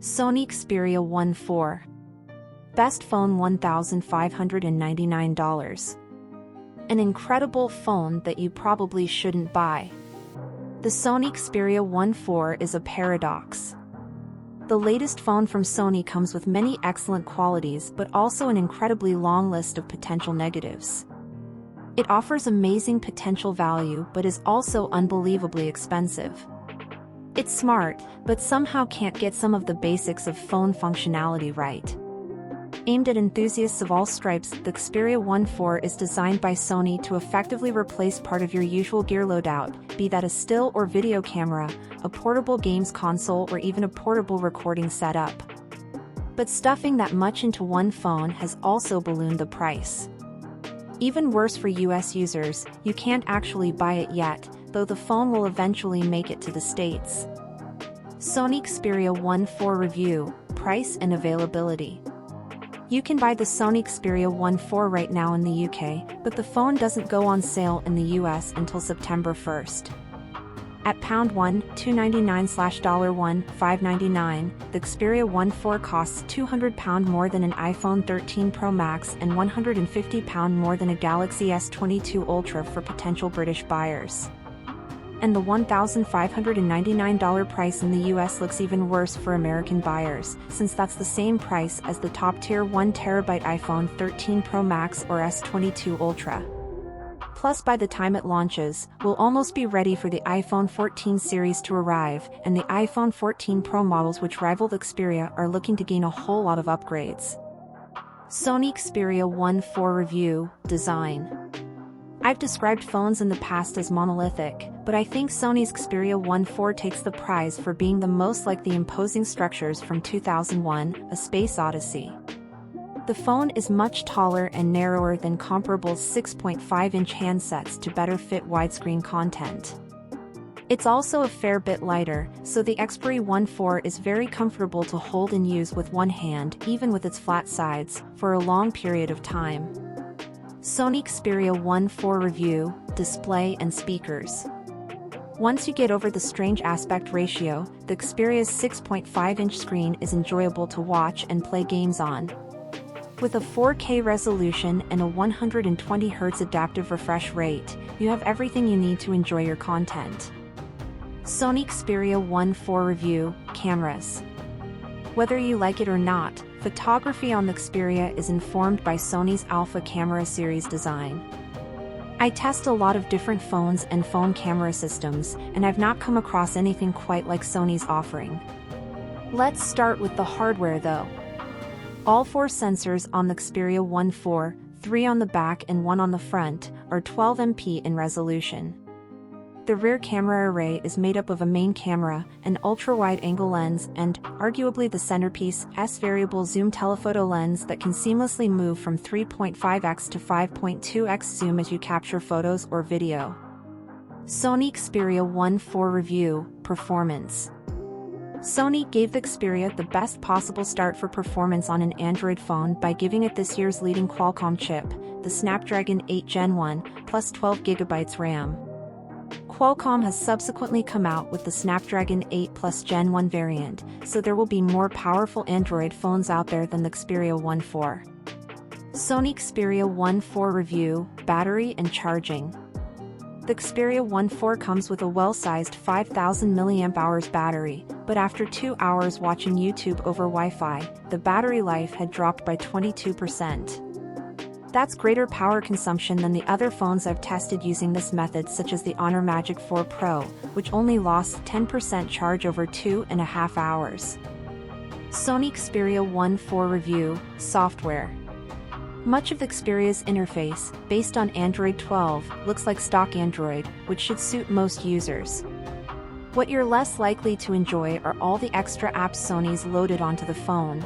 Sony Xperia 1.4. Best phone $1,599. An incredible phone that you probably shouldn't buy. The Sony Xperia 1.4 is a paradox. The latest phone from Sony comes with many excellent qualities but also an incredibly long list of potential negatives. It offers amazing potential value but is also unbelievably expensive. It's smart, but somehow can't get some of the basics of phone functionality right. Aimed at enthusiasts of all stripes, the Xperia 1.4 is designed by Sony to effectively replace part of your usual gear loadout, be that a still or video camera, a portable games console or even a portable recording setup. But stuffing that much into one phone has also ballooned the price. Even worse for US users, you can't actually buy it yet, though the phone will eventually make it to the States. Sony Xperia 1.4 review, price and availability. You can buy the Sony Xperia 1.4 right now in the UK, but the phone doesn't go on sale in the US until September 1st. At £1,299/$1,599, the Xperia 1.4 costs £200 more than an iPhone 13 Pro Max and £150 more than a Galaxy S22 Ultra for potential British buyers. And the $1,599 price in the US looks even worse for American buyers, since that's the same price as the top-tier 1TB iPhone 13 Pro Max or S22 Ultra. Plus, by the time it launches, we'll almost be ready for the iPhone 14 series to arrive, and the iPhone 14 Pro models which rival the Xperia are looking to gain a whole lot of upgrades. Sony Xperia 1.4 review, design. I've described phones in the past as monolithic, but I think Sony's Xperia 1.4 takes the prize for being the most like the imposing structures from 2001, A Space Odyssey. The phone is much taller and narrower than comparable 6.5-inch handsets to better fit widescreen content. It's also a fair bit lighter, so the Xperia 1.4 is very comfortable to hold and use with one hand, even with its flat sides, for a long period of time. Sony Xperia 1.4 review, display and speakers. Once you get over the strange aspect ratio, the Xperia's 6.5-inch screen is enjoyable to watch and play games on. With a 4K resolution and a 120Hz adaptive refresh rate, you have everything you need to enjoy your content. Sony Xperia 1.4 review, cameras. Whether you like it or not, photography on the Xperia is informed by Sony's Alpha camera series design. I test a lot of different phones and phone camera systems, and I've not come across anything quite like Sony's offering. Let's start with the hardware though. All 4 sensors on the Xperia 1.4, 3 on the back and 1 on the front, are 12 MP in resolution. The rear camera array is made up of a main camera, an ultra-wide angle lens and, arguably the centerpiece, S-variable zoom telephoto lens that can seamlessly move from 3.5x to 5.2x zoom as you capture photos or video. Sony Xperia 1.4 review, performance. Sony gave the Xperia the best possible start for performance on an Android phone by giving it this year's leading Qualcomm chip, the Snapdragon 8 Gen 1, plus 12GB RAM. Qualcomm has subsequently come out with the Snapdragon 8 Plus Gen 1 variant, so there will be more powerful Android phones out there than the Xperia 1.4. Sony Xperia 1.4 review, battery and charging. The Xperia 1.4 comes with a well-sized 5000 mAh battery, but after 2 hours watching YouTube over Wi-Fi, the battery life had dropped by 22%. That's greater power consumption than the other phones I've tested using this method, such as the Honor Magic 4 Pro, which only lost 10% charge over 2.5 hours. Sony Xperia 1.4 review, software. Much of the Xperia's interface, based on Android 12, looks like stock Android, which should suit most users. What you're less likely to enjoy are all the extra apps Sony's loaded onto the phone,